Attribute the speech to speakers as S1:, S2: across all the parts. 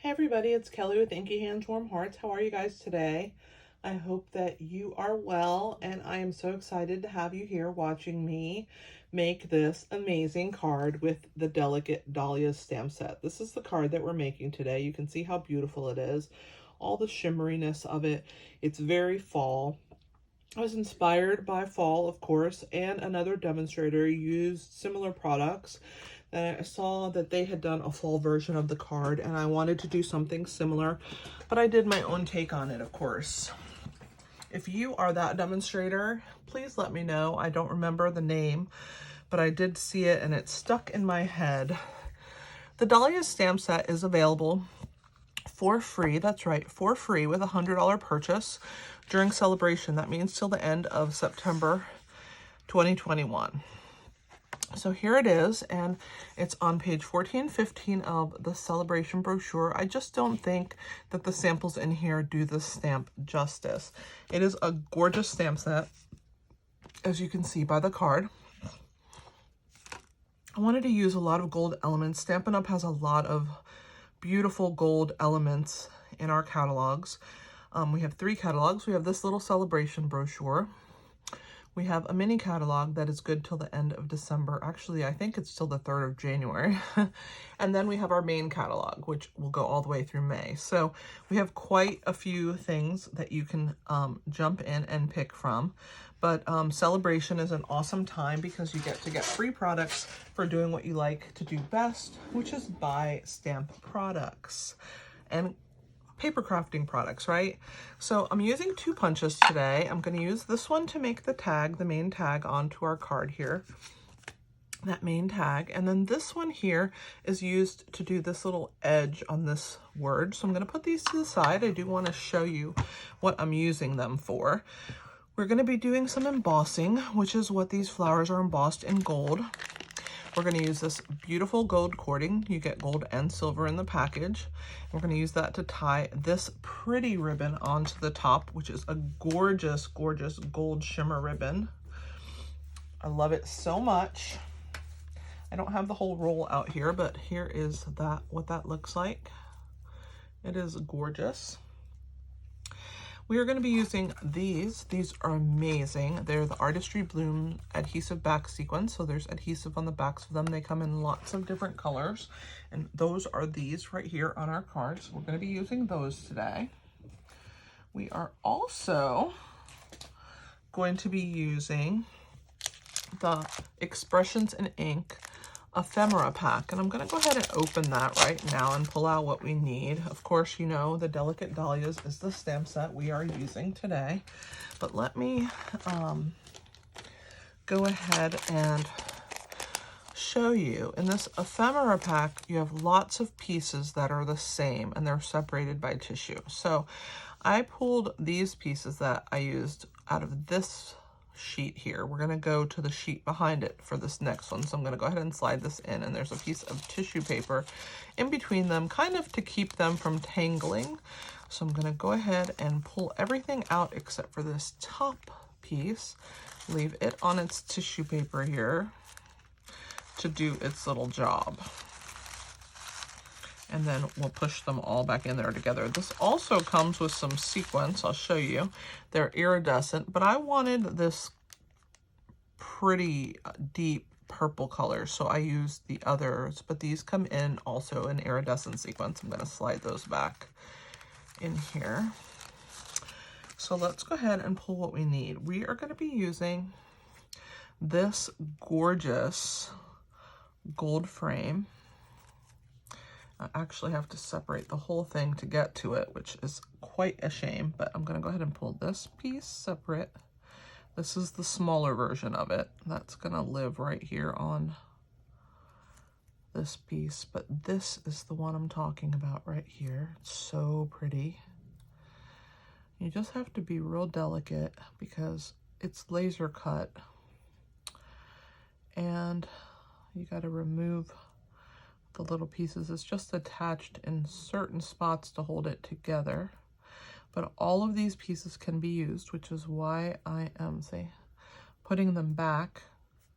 S1: Hey everybody, it's Kelly with Inky Hands Warm Hearts. How are you guys today? I hope that you are well, and I am so excited to have you here watching me make this amazing card with the Delicate Dahlias Stamp Set. This is the card that we're making today. You can see how beautiful it is, all the shimmeriness of it. It's very fall. I was inspired by fall, of course, and another demonstrator used similar products. I saw that they had done a fall version of the card, and I wanted to do something similar, but I did my own take on it, of course. If you are that demonstrator, please let me know. I don't remember the name, but I did see it, and it stuck in my head. The Dahlia Stamp Set is available for free. That's right, for free with a $100 purchase during celebration. That means till the end of September 2021. So here it is, and it's on page 14 and 15 of the celebration brochure. I just don't think that the samples in here do the stamp justice. It is a gorgeous stamp set, as you can see by the card. I wanted to use a lot of gold elements. Stampin' Up! Has a lot of beautiful gold elements in our catalogs. We have 3 catalogs. We have this little celebration brochure. We have a mini catalog that is good till the end of December. Actually, I think it's till the 3rd of January. And then we have our main catalog, which will go all the way through May. So we have quite a few things that you can jump in and pick from. But celebration is an awesome time because you get to get free products for doing what you like to do best, which is buy stamp products and paper crafting products, right? So I'm using 2 punches today. I'm going to use this one to make the tag, the main tag, onto our card here, that main tag. And then this one here is used to do this little edge on this word. So I'm going to put these to the side. I do want to show you what I'm using them for. We're going to be doing some embossing, which is what these flowers are embossed in gold. We're going to use this beautiful gold cording. You get gold and silver in the package. We're going to use that to tie this pretty ribbon onto the top, which is a gorgeous, gorgeous gold shimmer ribbon. I love it so much. I don't have the whole roll out here, but here is what that looks like. It is gorgeous. We are going to be using these. These are amazing. They're the Artistry Bloom adhesive back sequence. So there's adhesive on the backs of them. They come in lots of different colors. And those are these right here on our cards. We're going to be using those today. We are also going to be using the Expressions in Ink ephemera pack, and I'm going to go ahead and open that right now and pull out what we need. Of course, you know the Delicate Dahlias is the stamp set we are using today, but let me go ahead and show you. In this ephemera pack, you have lots of pieces that are the same, and they're separated by tissue. So I pulled these pieces that I used out of this sheet here. We're going to go to the sheet behind it for this next one. So I'm going to go ahead and slide this in, and there's a piece of tissue paper in between them, kind of to keep them from tangling. So I'm going to go ahead and pull everything out except for this top piece, leave it on its tissue paper here to do its little job. And then we'll push them all back in there together. This also comes with some sequins. I'll show you. They're iridescent, but I wanted this pretty deep purple color, so I used the others, but these come in also in iridescent sequins. I'm going to slide those back in here. So let's go ahead and pull what we need. We are going to be using this gorgeous gold frame. I actually have to separate the whole thing to get to it, which is quite a shame, but I'm going to go ahead and pull this piece separate. This is the smaller version of it. That's going to live right here on this piece, but this is the one I'm talking about right here. It's so pretty. You just have to be real delicate because it's laser cut, and you got to remove the little pieces. It's just attached in certain spots to hold it together, but all of these pieces can be used, which is why I am putting them back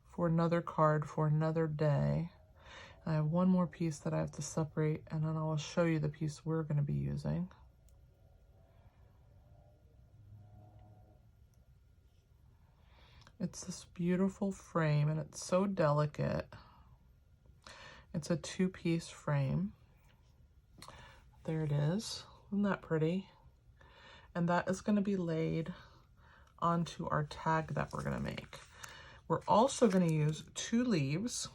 S1: for another card for another day. I have one more piece that I have to separate, and then I'll show you the piece we're going to be using. It's this beautiful frame, and it's so delicate. It's a 2-piece frame. There it is. Isn't that pretty? And that is going to be laid onto our tag that we're going to make. We're also going to use 2 leaves.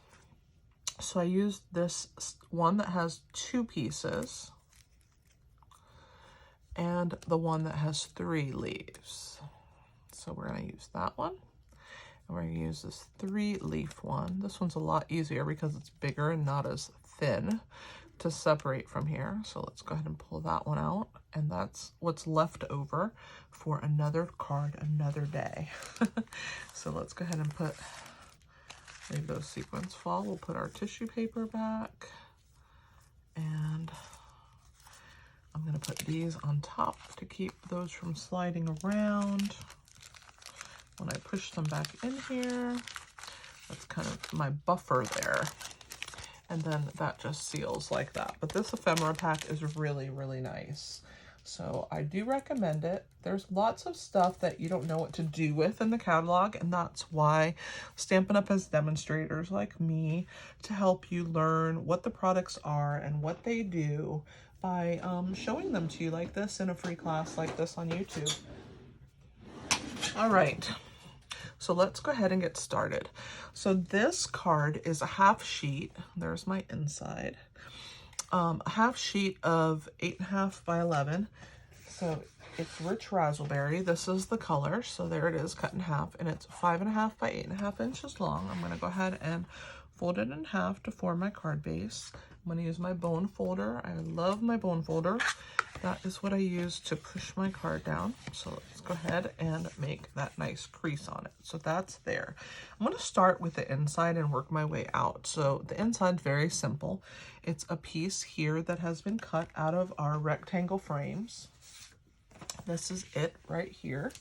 S1: So I used this one that has 2 pieces and the one that has 3 leaves. So we're going to use that one. And we're going to use this 3-leaf one. This one's a lot easier because it's bigger and not as thin to separate from here. So let's go ahead and pull that one out. And that's what's left over for another card, another day. So let's go ahead and leave those sequins fall. We'll put our tissue paper back. And I'm going to put these on top to keep those from sliding around. When I push them back in here, that's kind of my buffer there. And then that just seals like that. But this ephemera pack is really, really nice. So I do recommend it. There's lots of stuff that you don't know what to do with in the catalog, and that's why Stampin' Up! Has demonstrators like me to help you learn what the products are and what they do by showing them to you like this in a free class like this on YouTube. All right. So let's go ahead and get started. So this card is a half sheet. There's my inside. A half sheet of 8.5 by 11. So it's rich raspberry. This is the color. So there it is, cut in half, and it's 5.5 by 8.5 inches long. I'm going to go ahead and fold it in half to form my card base. I'm going to use my bone folder. I love my bone folder. That is what I use to push my card down. So let's go ahead and make that nice crease on it. So that's there. I'm going to start with the inside and work my way out. So the inside's very simple. It's a piece here that has been cut out of our rectangle frames. This is it right here.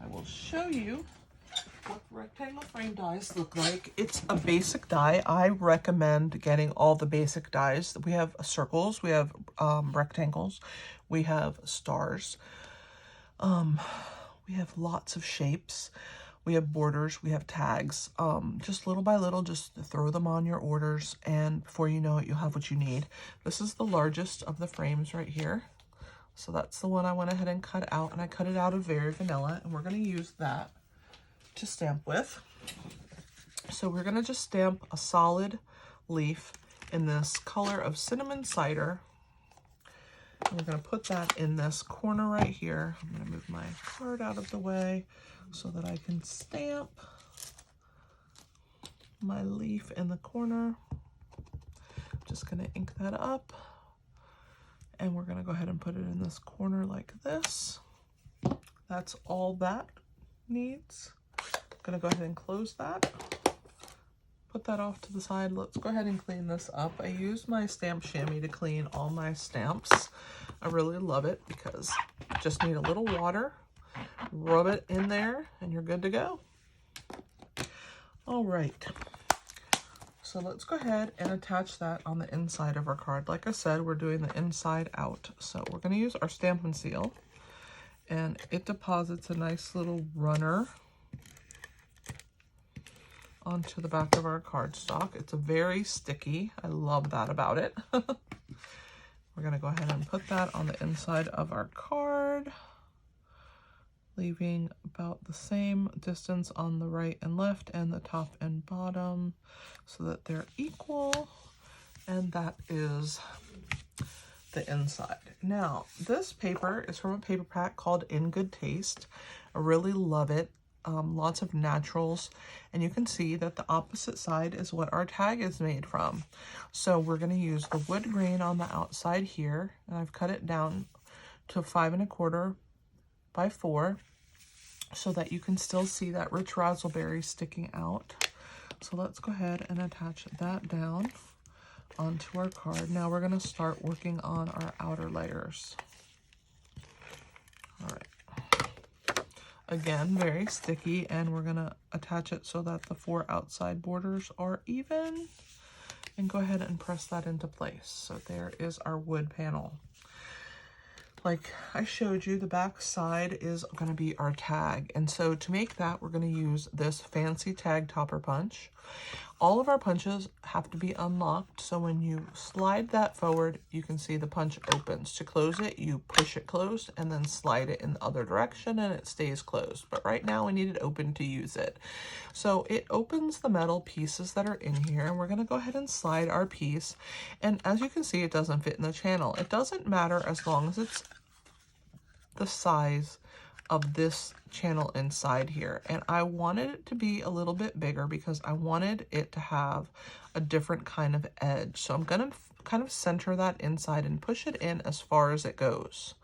S1: I will show you what rectangle frame dies look like. It's a basic die. I recommend getting all the basic dies. We have circles, we have rectangles, we have stars, we have lots of shapes, we have borders, we have tags. Just little by little, just throw them on your orders, and before you know it, you'll have what you need. This is the largest of the frames right here. So that's the one I went ahead and cut out, and I cut it out of Very Vanilla, and we're going to use that to stamp with. So we're going to just stamp a solid leaf in this color of Cinnamon Cider. And we're going to put that in this corner right here. I'm going to move my card out of the way so that I can stamp my leaf in the corner. Just going to ink that up. And we're going to go ahead and put it in this corner like this. That's all that needs. Gonna go ahead and close that, put that off to the side. Let's go ahead and clean this up. I use my stamp chamois to clean all my stamps. I really love it because you just need a little water, rub it in there, and you're good to go. All right, so let's go ahead and attach that on the inside of our card. Like I said, we're doing the inside out. So we're gonna use our Stampin' Seal, and it deposits a nice little runner onto the back of our cardstock. It's very sticky. I love that about it. We're going to go ahead and put that on the inside of our card, leaving about the same distance on the right and left and the top and bottom so that they're equal. And that is the inside. Now, this paper is from a paper pack called In Good Taste. I really love it. Lots of naturals, and you can see that the opposite side is what our tag is made from. So we're going to use the wood grain on the outside here, and I've cut it down to 5 1/4 by 4 so that you can still see that rich raspberry sticking out. So let's go ahead and attach that down onto our card. Now we're going to start working on our outer layers. All right. Again, very sticky, and we're going to attach it so that the 4 outside borders are even. and go ahead and press that into place. So there is our wood panel. Like I showed you, the back side is going to be our tag. And so to make that, we're going to use this fancy tag topper punch. All of our punches have to be unlocked. So when you slide that forward, you can see the punch opens. To close it, you push it closed and then slide it in the other direction and it stays closed. But right now we need it open to use it. So it opens the metal pieces that are in here, and we're going to go ahead and slide our piece. And as you can see, it doesn't fit in the channel. It doesn't matter as long as it's the size of this channel inside here. And I wanted it to be a little bit bigger because I wanted it to have a different kind of edge. So I'm going to kind of center that inside and push it in as far as it goes.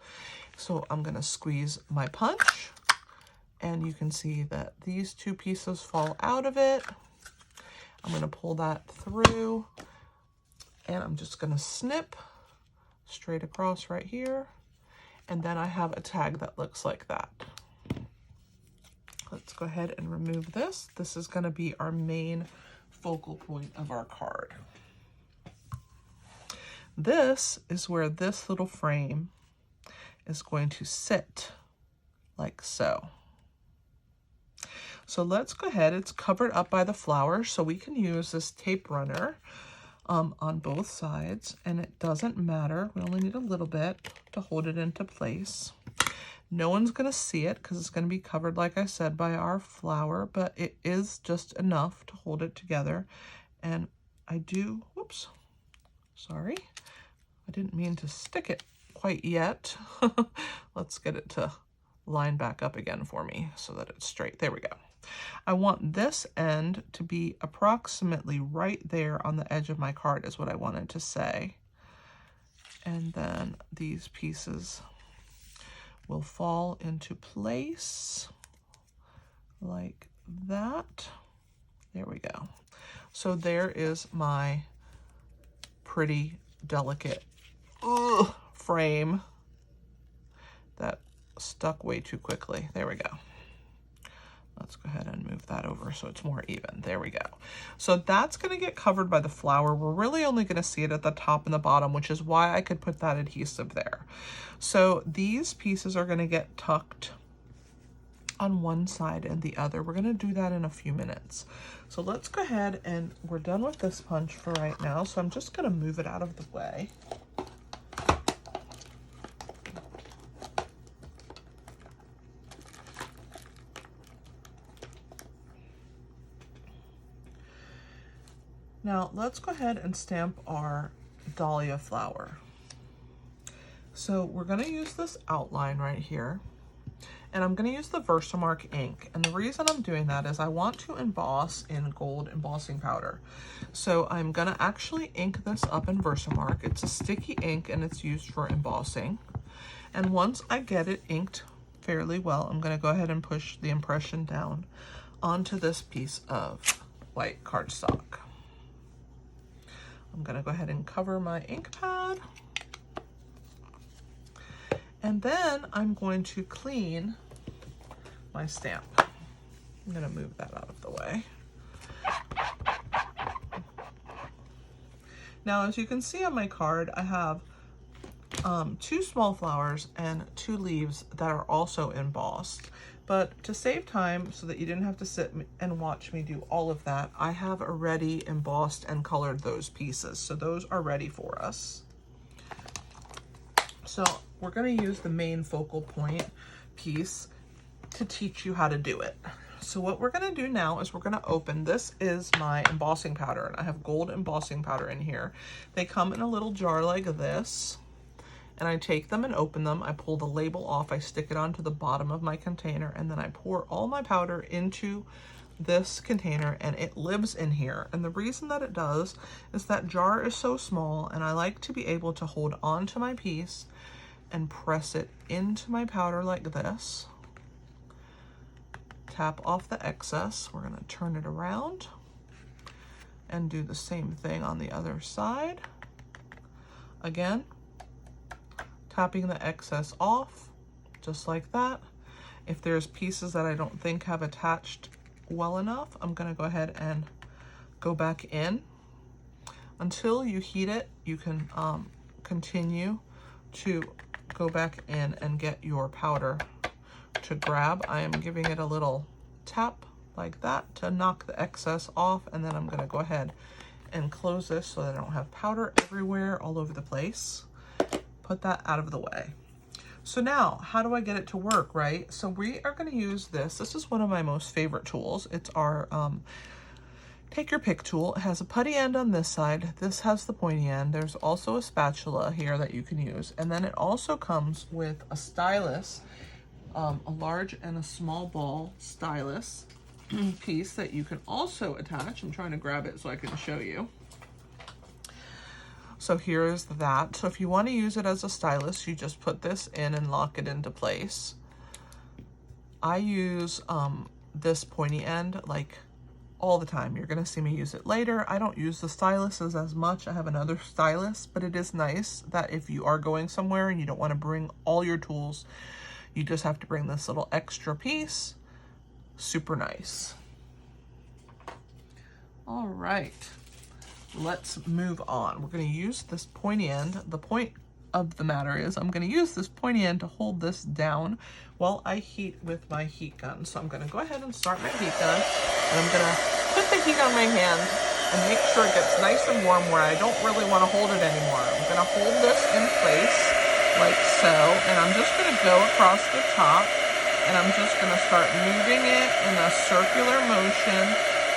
S1: So I'm going to squeeze my punch, and you can see that these two pieces fall out of it. I'm going to pull that through, and I'm just going to snip straight across right here. And then I have a tag that looks like that. Let's go ahead and remove this. This is going to be our main focal point of our card. This is where this little frame is going to sit, like so. So let's go ahead. It's covered up by the flower, so we can use this tape runner on both sides, and it doesn't matter. We only need a little bit to hold it into place. No one's going to see it because it's going to be covered, like I said, by our flower, but it is just enough to hold it together. And I do, whoops, sorry, I didn't mean to stick it quite yet. Let's get it to line back up again for me so that it's straight. There we go. I want this end to be approximately right there on the edge of my card is what I wanted to say. And then these pieces will fall into place like that. There we go. So there is my pretty delicate frame that stuck way too quickly. There we go. Let's go ahead and move that over so it's more even. There we go. So that's going to get covered by the flower. We're really only going to see it at the top and the bottom, which is why I could put that adhesive there. So these pieces are going to get tucked on one side and the other. We're going to do that in a few minutes. So let's go ahead, and we're done with this punch for right now. So I'm just going to move it out of the way. Now let's go ahead and stamp our dahlia flower. So we're going to use this outline right here, and I'm going to use the Versamark ink. And the reason I'm doing that is I want to emboss in gold embossing powder. So I'm going to actually ink this up in Versamark. It's a sticky ink and it's used for embossing. And once I get it inked fairly well, I'm going to go ahead and push the impression down onto this piece of white cardstock. I'm going to go ahead and cover my ink pad. And then I'm going to clean my stamp. I'm going to move that out of the way. Now, as you can see on my card, I have 2 small flowers and 2 leaves that are also embossed. But to save time so that you didn't have to sit and watch me do all of that, I have already embossed and colored those pieces. So those are ready for us. So we're going to use the main focal point piece to teach you how to do it. So what we're going to do now is we're going to open. This is my embossing powder, and I have gold embossing powder in here. They come in a little jar like this. And I take them and open them. I pull the label off, I stick it onto the bottom of my container, and then I pour all my powder into this container, and it lives in here. And the reason that it does is that jar is so small, and I like to be able to hold on to my piece and press it into my powder like this. Tap off the excess. We're gonna turn it around and do the same thing on the other side. Again, tapping the excess off, just like that. If there's pieces that I don't think have attached well enough, I'm gonna go ahead and go back in. until you heat it, you can continue to go back in and get your powder to grab. I am giving it a little tap like that to knock the excess off, and then I'm going to go ahead and close this so that I don't have powder everywhere all over the place. Put that out of the way. So now, how do I get it to work, right? So we are going to use this. This is one of my most favorite tools. It's our Take Your Pick tool. It has a putty end on this side. This has the pointy end. There's also a spatula here that you can use. And then it also comes with a stylus, a large and a small ball stylus piece that you can also attach. I'm trying to grab it so I can show you. So here is that. So if you want to use it as a stylus, you just put this in and lock it into place. I use this pointy end like all the time. You're going to see me use it later. I don't use the styluses as much. I have another stylus, but it is nice that if you are going somewhere and you don't want to bring all your tools, you just have to bring this little extra piece. Super nice. All right, let's move on. We're going to use this pointy end. The point of the matter is I'm going to use this pointy end to hold this down while I heat with my heat gun. So I'm going to go ahead and start my heat gun, and I'm going to put the heat on my hand and make sure it gets nice and warm where I don't really want to hold it anymore. I'm going to hold this in place like so, and I'm just going to go across the top, and I'm just going to start moving it in a circular motion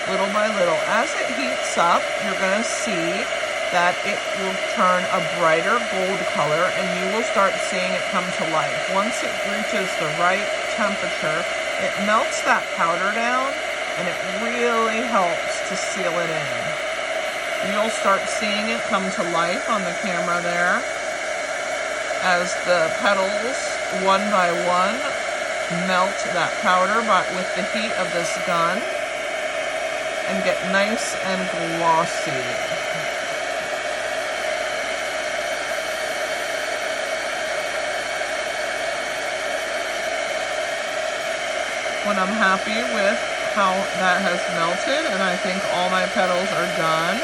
S1: little by little. As it heats up, you're going to see that it will turn a brighter gold color, and you will start seeing it come to life. Once it reaches the right temperature, it melts that powder down, and it really helps to seal it in. You'll start seeing it come to life on the camera there as the petals, one by one, melt that powder with the heat of this gun and get nice and glossy. When I'm happy with how that has melted and I think all my petals are done,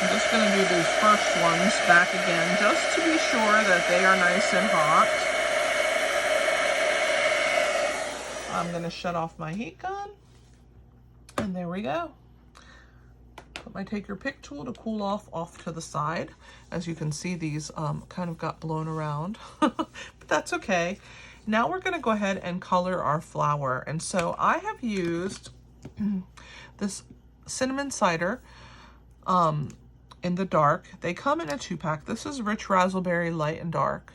S1: I'm just going to do these first ones back again just to be sure that they are nice and hot. I'm going to shut off my heat gun, and there we go. Put my Take Your Pick tool to cool off to the side. As you can see, these kind of got blown around, but that's okay. Now we're going to go ahead and color our flower. And so I have used this cinnamon cider in the dark. They come in a 2-pack. This is Rich Razzleberry Light and Dark.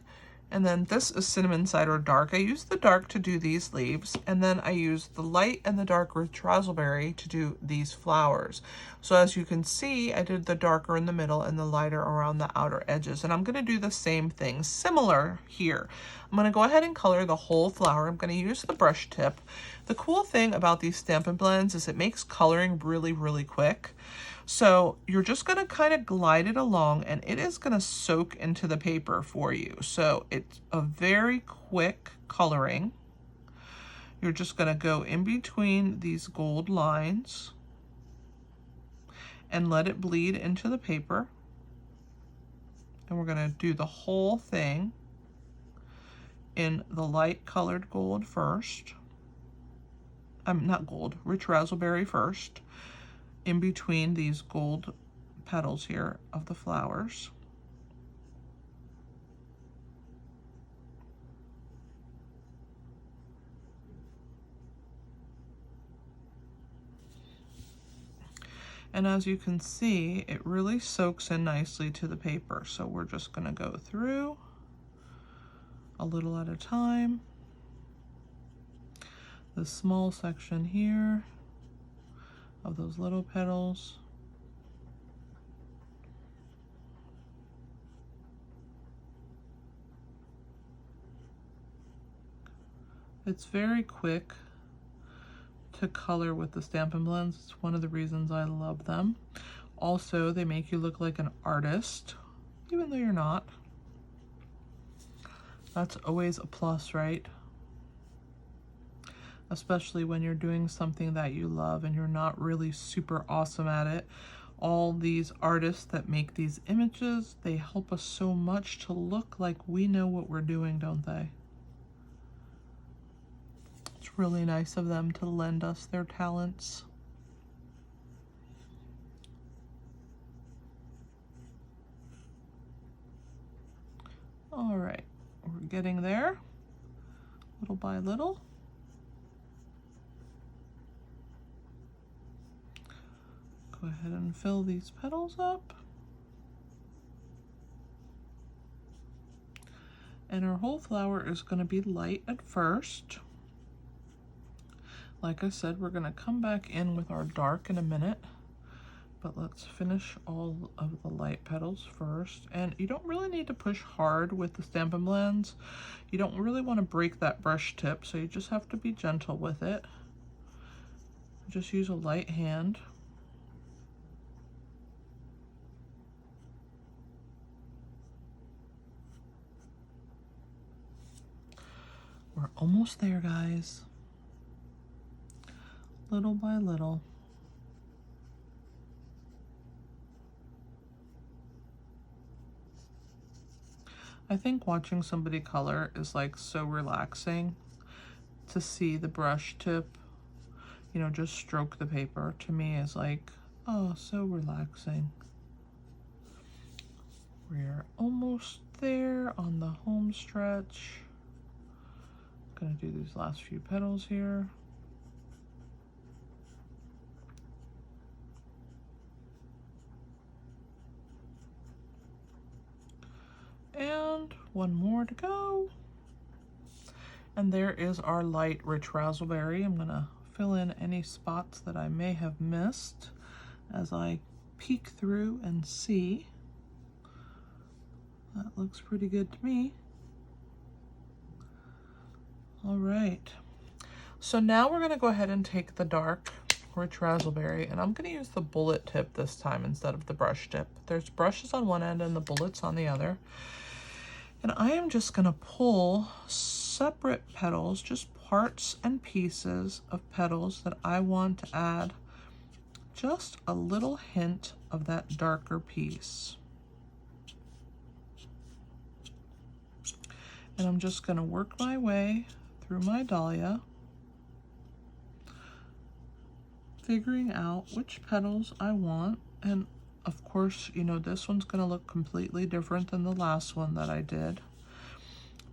S1: And then this is Cinnamon Cider Dark. I use the dark to do these leaves, and then I use the light and the dark Rich Razzleberry to do these flowers. So as you can see, I did the darker in the middle and the lighter around the outer edges. And I'm going to do the same thing, similar here. I'm going to go ahead and color the whole flower. I'm going to use the brush tip. The cool thing about these Stampin' Blends is it makes coloring really, really quick. So you're just going to kind of glide it along, and it is going to soak into the paper for you. So it's a very quick coloring. You're just going to go in between these gold lines and let it bleed into the paper. And we're going to do the whole thing in the light colored gold first. Not gold, Rich Razzleberry first. In between these gold petals here of the flowers. And as you can see, it really soaks in nicely to the paper. So we're just going to go through a little at a time. This small section here of those little petals. It's very quick to color with the Stampin' Blends. It's one of the reasons I love them. Also, they make you look like an artist, even though you're not. That's always a plus, right? especially when you're doing something that you love and you're not really super awesome at it. All these artists that make these images, they help us so much to look like we know what we're doing, don't they? It's really nice of them to lend us their talents. All right, we're getting there, little by little. Go ahead and fill these petals up. And our whole flower is going to be light at first. Like I said, we're going to come back in with our dark in a minute. But let's finish all of the light petals first. And you don't really need to push hard with the Stampin' Blends. You don't really want to break that brush tip, so you just have to be gentle with it. Just use a light hand. We're almost there, guys. Little by little. I think watching somebody color is like so relaxing to see the brush tip, you know, just stroke the paper. To me is like, oh, so relaxing. We're almost there on the home stretch. Gonna do these last few petals here. And one more to go. And there is our light rich raspberry. I'm gonna fill in any spots that I may have missed as I peek through and see. That looks pretty good to me. All right, so now we're gonna go ahead and take the dark rich raspberry, and I'm gonna use the bullet tip this time instead of the brush tip. There's brushes on one end and the bullets on the other. And I am just gonna pull separate petals, just parts and pieces of petals that I want to add just a little hint of that darker piece. And I'm just gonna work my way through my dahlia, figuring out which petals I want. And of course, you know, this one's gonna look completely different than the last one that I did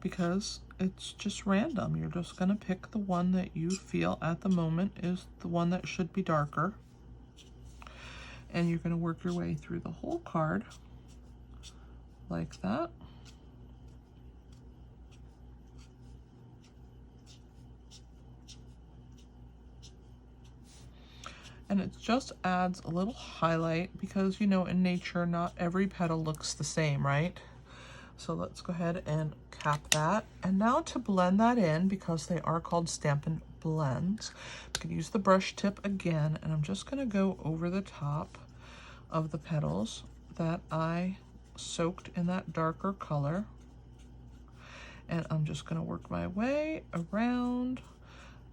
S1: because it's just random. You're just gonna pick the one that you feel at the moment is the one that should be darker. And you're gonna work your way through the whole card like that. And it just adds a little highlight because, you know, in nature, not every petal looks the same, right? So let's go ahead and cap that. And now to blend that in, because they are called Stampin' Blends, I can use the brush tip again, and I'm just gonna go over the top of the petals that I soaked in that darker color. And I'm just gonna work my way around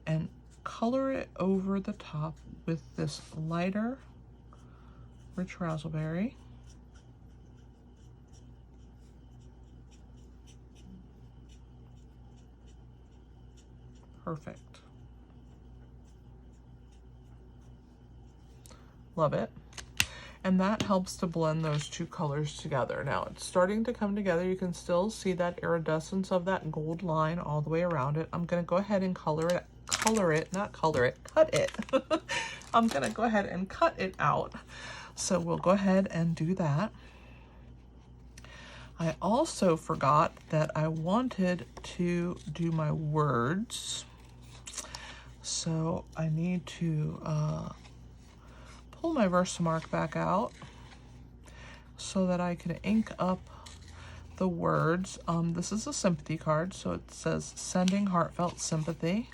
S1: and color it over the top with this lighter rich raspberry. Perfect. Love it. And that helps to blend those two colors together. Now it's starting to come together. You can still see that iridescence of that gold line all the way around it. I'm gonna go ahead and cut it. I'm gonna go ahead and cut it out. So we'll go ahead and do that. I also forgot that I wanted to do my words. So I need to pull my Versamark back out so that I can ink up the words. This is a sympathy card, so it says sending heartfelt sympathy.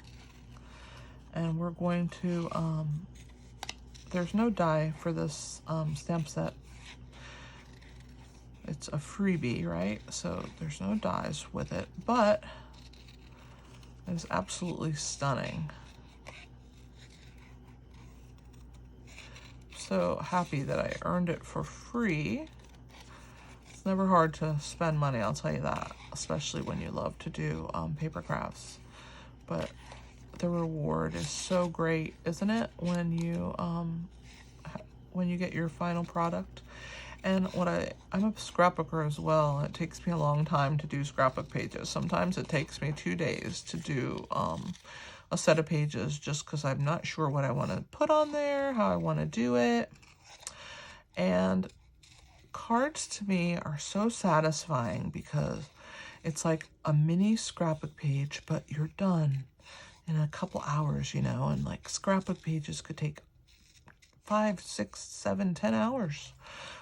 S1: And we're going to, there's no die for this stamp set. It's a freebie, right? So there's no dies with it, but it's absolutely stunning. so happy that I earned it for free. It's never hard to spend money, I'll tell you that, especially when you love to do paper crafts. But the reward is so great, isn't it, when you get your final product? And I'm a scrapbooker as well, and it takes me a long time to do scrapbook pages. Sometimes it takes me 2 days to do a set of pages just because I'm not sure what I want to put on there, how I want to do it. And cards to me are so satisfying because it's like a mini scrapbook page, but you're done in a couple hours, you know, and like scrapbook pages could take 5, 6, 7, 10 hours.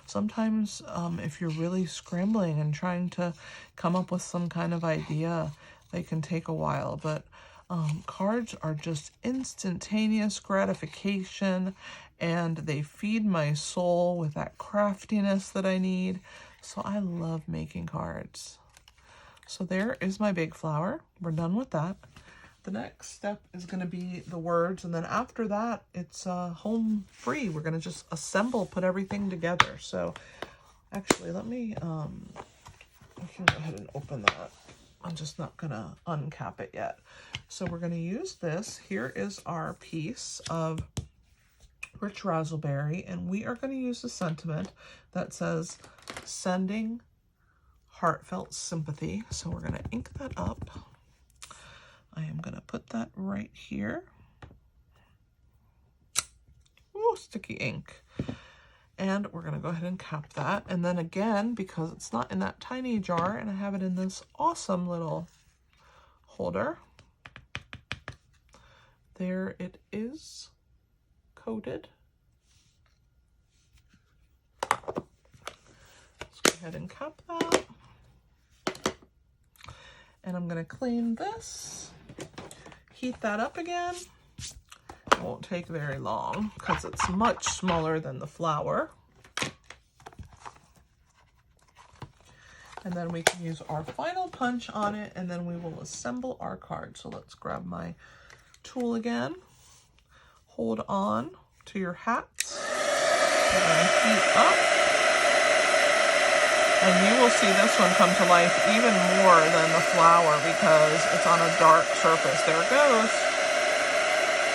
S1: Sometimes if you're really scrambling and trying to come up with some kind of idea, they can take a while. But cards are just instantaneous gratification, and they feed my soul with that craftiness that I need. So I love making cards. So there is my big flower. We're done with that. The next step is going to be the words, and then after that, it's home free. We're going to just assemble, put everything together. So actually, let me, I can go ahead and open that. I'm just not going to uncap it yet. So we're going to use this. Here is our piece of Rich Razzleberry, and we are going to use the sentiment that says, sending heartfelt sympathy. So we're going to ink that up. I am going to put that right here. Ooh, sticky ink. And we're going to go ahead and cap that. And then again, because it's not in that tiny jar and I have it in this awesome little holder, there it is, coated. Let's go ahead and cap that. And I'm going to clean this. Heat that up again. It won't take very long because it's much smaller than the flower. And then we can use our final punch on it, and then we will assemble our card. So let's grab my tool again. Hold on to your hats. We're going to heat up. And you will see this one come to life even more than the flower because it's on a dark surface. There it goes.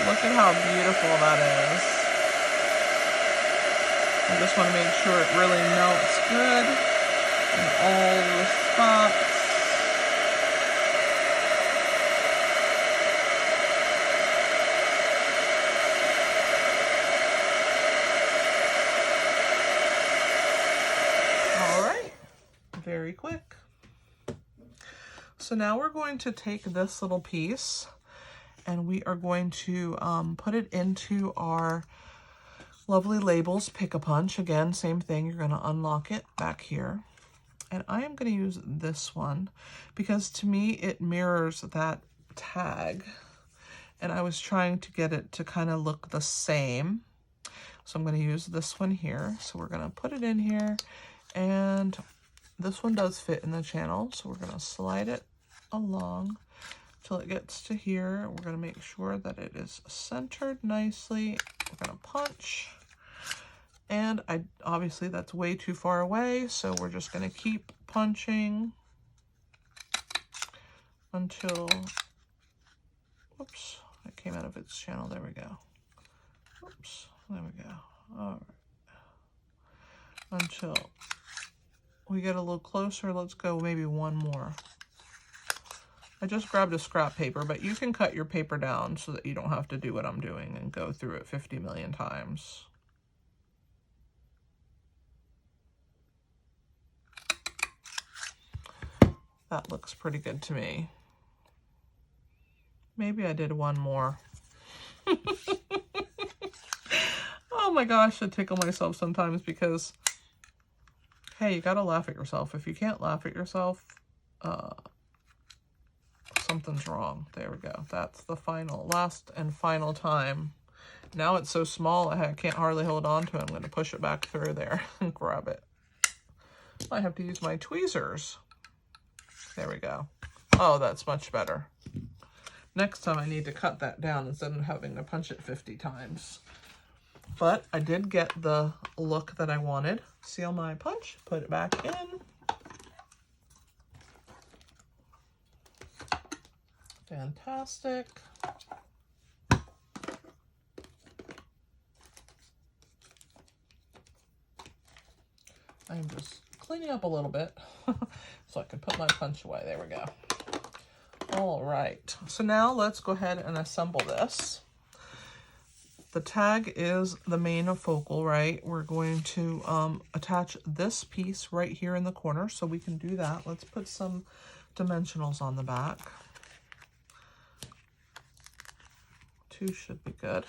S1: Look at how beautiful that is. I just want to make sure it really melts good in all the spots. Very quick. So now we're going to take this little piece and we are going to put it into our lovely labels Pick-a-Punch. Again, same thing. You're going to unlock it back here. And I am going to use this one because to me it mirrors that tag. And I was trying to get it to kind of look the same. So I'm going to use this one here. So we're going to put it in here, and this one does fit in the channel, so we're going to slide it along till it gets to here. We're going to make sure that it is centered nicely. We're going to punch. And obviously that's way too far away, so we're just going to keep punching until, whoops, it came out of its channel. There we go. Whoops, there we go. All right. Until we get a little closer. Let's go maybe one more. I just grabbed a scrap paper, but you can cut your paper down so that you don't have to do what I'm doing and go through it 50 million times. That looks pretty good to me. Maybe I did one more. Oh my gosh, I tickle myself sometimes because, hey, you gotta laugh at yourself. If you can't laugh at yourself, something's wrong. There we go. That's the last and final time. Now it's so small I can't hardly hold on to it. I'm going to push it back through there and grab it. I have to use my tweezers. There we go. Oh, that's much better. Next time I need to cut that down instead of having to punch it 50 times. but I did get the look that I wanted. Seal my punch, put it back in. Fantastic. I'm just cleaning up a little bit so I can put my punch away. There we go. All right, so now let's go ahead and assemble this. The tag is the main focal, right? We're going to attach this piece right here in the corner, so we can do that. Let's put some dimensionals on the back. 2 should be good.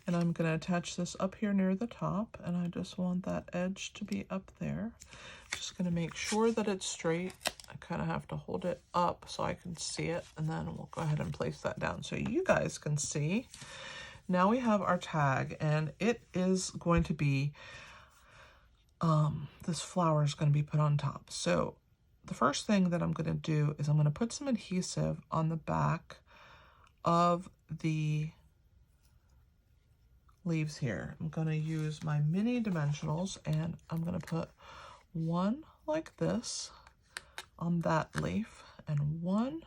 S1: And I'm going to attach this up here near the top, and I just want that edge to be up there. Just going to make sure that it's straight. I kind of have to hold it up so I can see it, and then we'll go ahead and place that down so you guys can see. Now we have our tag, and it is going to be, this flower is going to be put on top. So the first thing that I'm going to do is I'm going to put some adhesive on the back of the leaves here. I'm going to use my mini dimensionals, and I'm going to put one like this on that leaf and one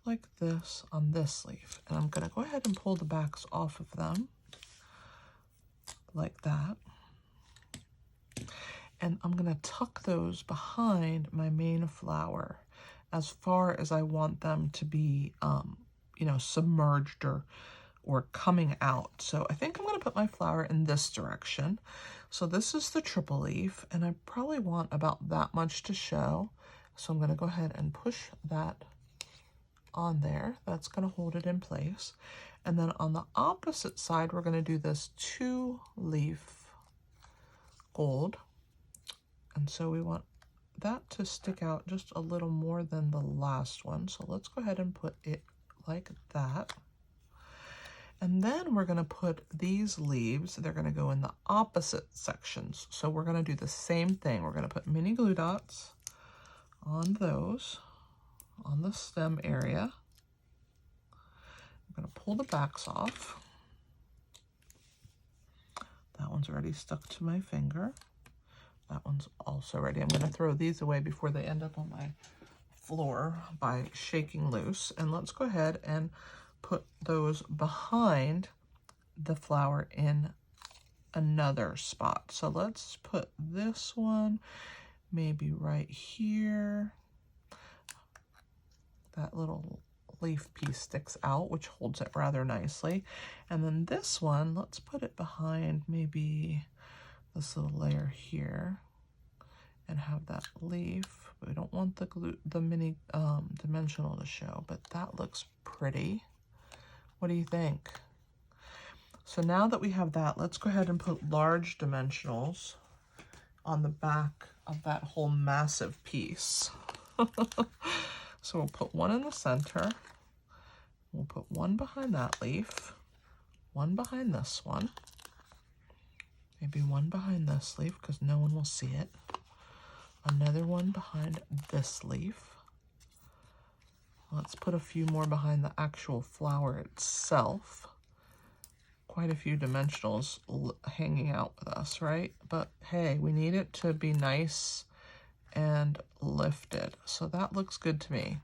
S1: like this on this leaf. And I'm going to go ahead and pull the backs off of them like that. And I'm going to tuck those behind my main flower as far as I want them to be, you know, submerged or coming out. So I think I'm going to put my flower in this direction. So this is the triple leaf, and I probably want about that much to show. So I'm going to go ahead and push that on there. That's going to hold it in place. And then on the opposite side, we're going to do this 2-leaf gold. And so we want that to stick out just a little more than the last one. So let's go ahead and put it like that. And then we're going to put these leaves, they're going to go in the opposite sections. So we're going to do the same thing. We're going to put mini glue dots on those, on the stem area. I'm going to pull the backs off. That one's already stuck to my finger. That one's also ready. I'm going to throw these away before they end up on my floor by shaking loose. And let's go ahead and put those behind the flower in another spot. So let's put this one maybe right here. That little leaf piece sticks out, which holds it rather nicely. And then this one, let's put it behind maybe this little layer here and have that leaf. We don't want the mini dimensional to show, but that looks pretty. What do you think? So now that we have that, let's go ahead and put large dimensionals on the back of that whole massive piece. So we'll put one in the center. We'll put one behind that leaf, one behind this one, maybe one behind this leaf because no one will see it. Another one behind this leaf. Let's put a few more behind the actual flower itself. Quite a few dimensionals hanging out with us, right? But hey, we need it to be nice and lifted. So that looks good to me.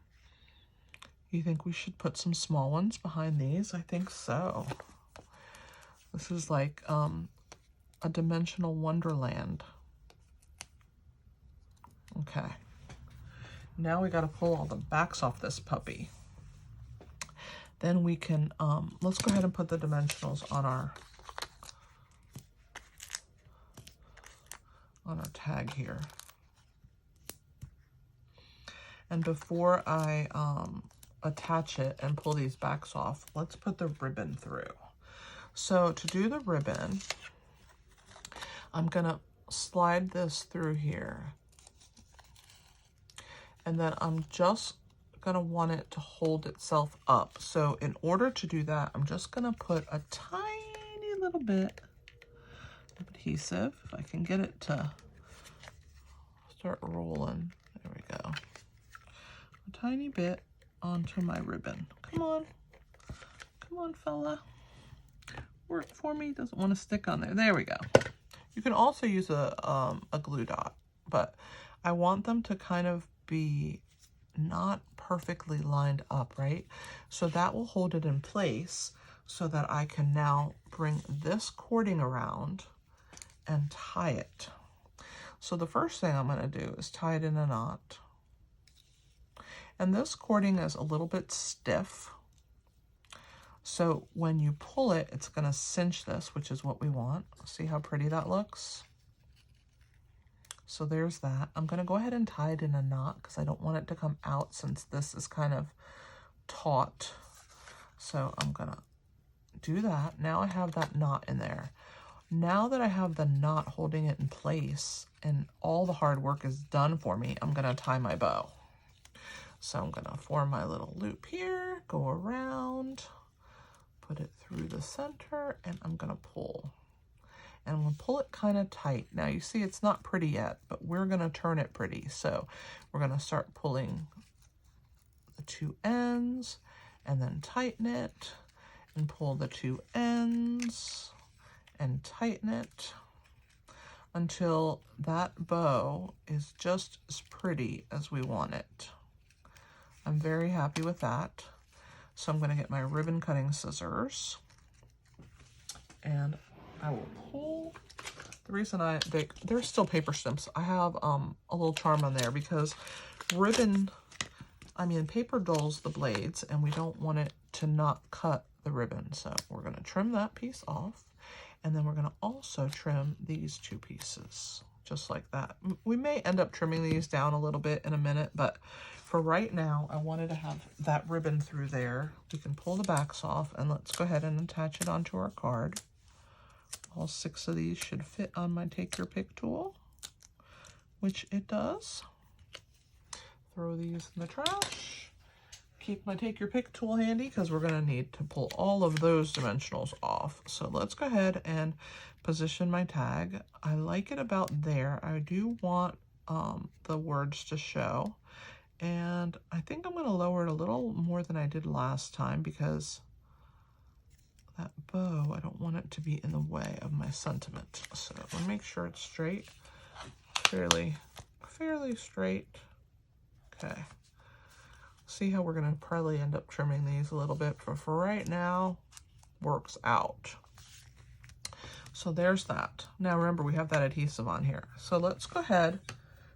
S1: You think we should put some small ones behind these? I think so. This is like a dimensional wonderland. Okay. Now we got to pull all the backs off this puppy. Then we can, let's go ahead and put the dimensionals on our tag here. And before I attach it and pull these backs off, let's put the ribbon through. So to do the ribbon, I'm gonna slide this through here. And then I'm just gonna want it to hold itself up. So in order to do that, I'm just gonna put a tiny little bit of adhesive, if I can get it to start rolling. There we go. A tiny bit onto my ribbon. Come on, fella. Work for me. Doesn't want to stick on there. There we go. You can also use a glue dot, but I want them to kind of be not perfectly lined up, right? So that will hold it in place so that I can now bring this cording around and tie it. So the first thing I'm going to do is tie it in a knot. And this cording is a little bit stiff. So when you pull it, it's going to cinch this, which is what we want. See how pretty that looks? So there's that. I'm going to go ahead and tie it in a knot because I don't want it to come out since this is kind of taut. So I'm going to do that. Now I have that knot in there. Now that I have the knot holding it in place and all the hard work is done for me, I'm going to tie my bow. So I'm going to form my little loop here, go around, put it through the center, and I'm going to pull. And we'll pull it kind of tight. Now you see it's not pretty yet, but we're going to turn it pretty. So we're going to start pulling the two ends and then tighten it and pull the two ends and tighten it until that bow is just as pretty as we want it. I'm very happy with that. So I'm going to get my ribbon cutting scissors and I will pull. The reason they're still paper snips. I have a little charm on there because paper dulls the blades and we don't want it to not cut the ribbon. So we're going to trim that piece off and then we're going to also trim these two pieces just like that. We may end up trimming these down a little bit in a minute, but for right now, I wanted to have that ribbon through there. We can pull the backs off and let's go ahead and attach it onto our card. All 6 of these should fit on my Take Your Pick tool, which it does. Throw these in the trash. Keep my Take Your Pick tool handy because we're going to need to pull all of those dimensionals off. So let's go ahead and position my tag. I like it about there. I do want the words to show. And I think I'm going to lower it a little more than I did last time because that bow, I don't want it to be in the way of my sentiment. So I'll make sure it's straight, fairly straight. Okay. See how we're going to probably end up trimming these a little bit, but for right now, works out. So there's that. Now remember, we have that adhesive on here. So let's go ahead.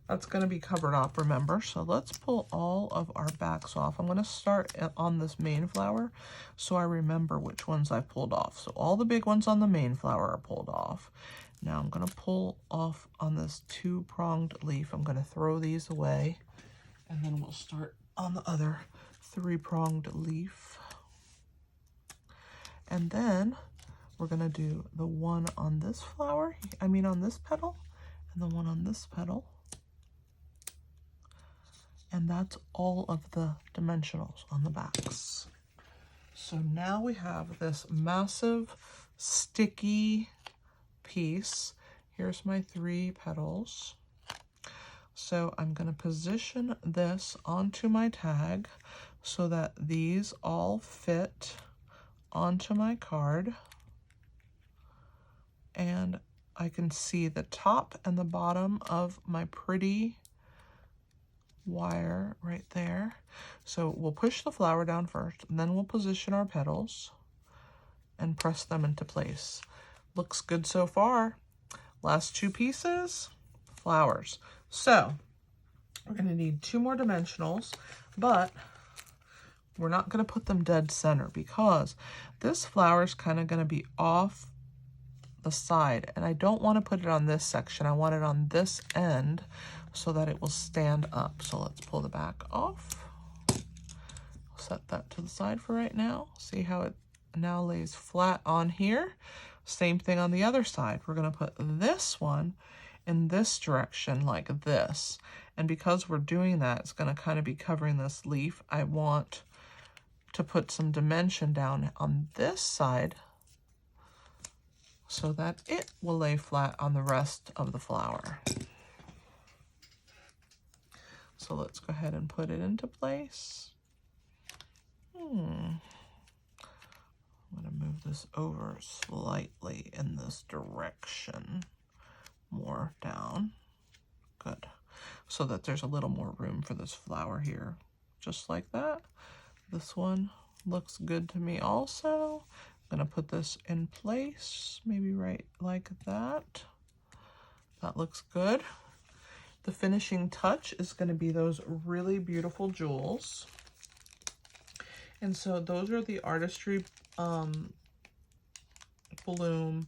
S1: That's going to be covered up, remember? So let's pull all of our backs off. I'm going to start on this main flower so I remember which ones I pulled off. So all the big ones on the main flower are pulled off. Now I'm going to pull off on this 2-pronged leaf. I'm going to throw these away and then we'll start on the other 3-pronged leaf. And then we're going to do the one on this flower, on this petal, and the one on this petal. And that's all of the dimensionals on the backs. So now we have this massive sticky piece. Here's my 3 petals. So I'm going to position this onto my tag so that these all fit onto my card. And I can see the top and the bottom of my pretty wire right there. So we'll push the flower down first, and then we'll position our petals and press them into place. Looks good so far. Last 2 pieces, flowers. So we're going to need 2 more dimensionals, but we're not going to put them dead center because this flower is kind of going to be off the side, and I don't want to put it on this section. I want it on this end so that it will stand up. So let's pull the back off. Set that to the side for right now. See how it now lays flat on here? Same thing on the other side. We're going to put this one in this direction like this. And because we're doing that, it's going to kind of be covering this leaf. I want to put some dimension down on this side so that it will lay flat on the rest of the flower. So let's go ahead and put it into place. I'm going to move this over slightly in this direction, more down. Good. So that there's a little more room for this flower here. Just like that. This one looks good to me also. I'm going to put this in place, maybe right like that. That looks good. The finishing touch is going to be those really beautiful jewels. And so those are the Artistry Bloom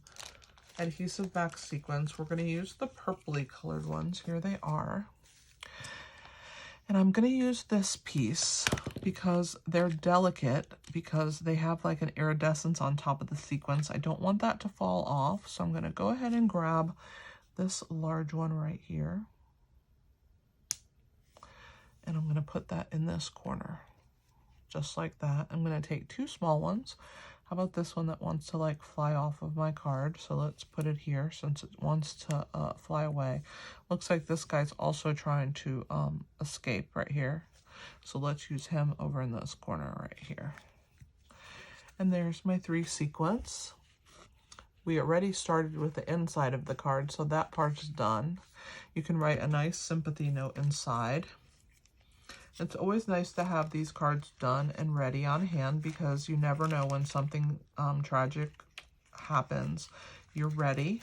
S1: adhesive back sequins. We're going to use the purpley colored ones. Here they are. And I'm going to use this piece because they're delicate, because they have like an iridescence on top of the sequins. I don't want that to fall off, so I'm going to go ahead and grab this large one right here. And I'm going to put that in this corner, just like that. I'm going to take two small ones. How about this one that wants to like fly off of my card? So let's put it here since it wants to fly away. Looks like this guy's also trying to escape right here. So let's use him over in this corner right here. And there's my 3 sequins. We already started with the inside of the card, so that part's done. You can write a nice sympathy note inside. It's always nice to have these cards done and ready on hand because you never know when something tragic happens. You're ready,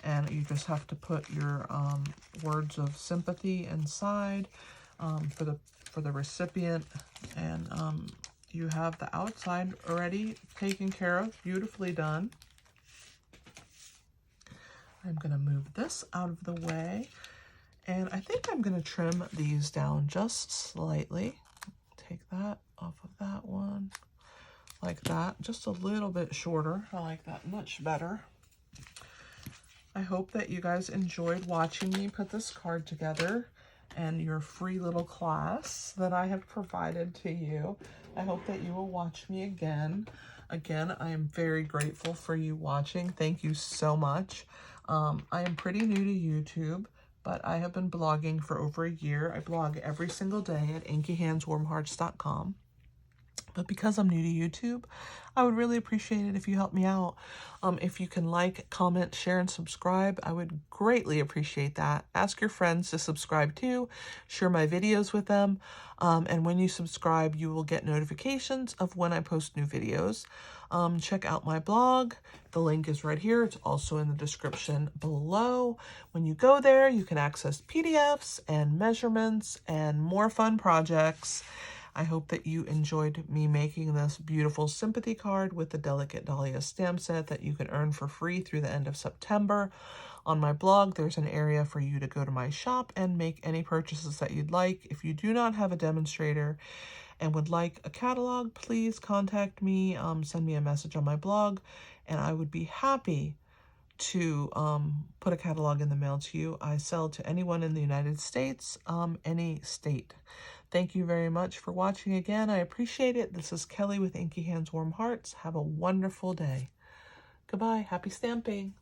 S1: and you just have to put your words of sympathy inside for the recipient, and you have the outside already taken care of, beautifully done. I'm going to move this out of the way. And I think I'm going to trim these down just slightly. Take that off of that one, like that. Just a little bit shorter. I like that much better. I hope that you guys enjoyed watching me put this card together and your free little class that I have provided to you. I hope that you will watch me again. Again, I am very grateful for you watching. Thank you so much. I am pretty new to YouTube, but I have been blogging for over a year. I blog every single day at inkyhandswarmhearts.com. But because I'm new to YouTube, I would really appreciate it if you help me out. If you can like, comment, share, and subscribe, I would greatly appreciate that. Ask your friends to subscribe too. Share my videos with them. And when you subscribe, you will get notifications of when I post new videos. Check out my blog. The link is right here. It's also in the description below. When you go there, you can access PDFs and measurements and more fun projects. I hope that you enjoyed me making this beautiful sympathy card with the Delicate Dahlias Stamp Set that you can earn for free through the end of September. On my blog, there's an area for you to go to my shop and make any purchases that you'd like. If you do not have a demonstrator and would like a catalog, please contact me, send me a message on my blog, and I would be happy to put a catalog in the mail to you. I sell to anyone in the United States, any state. Thank you very much for watching again. I appreciate it. This is Kelly with Inky Hands Warm Hearts. Have a wonderful day. Goodbye. Happy stamping.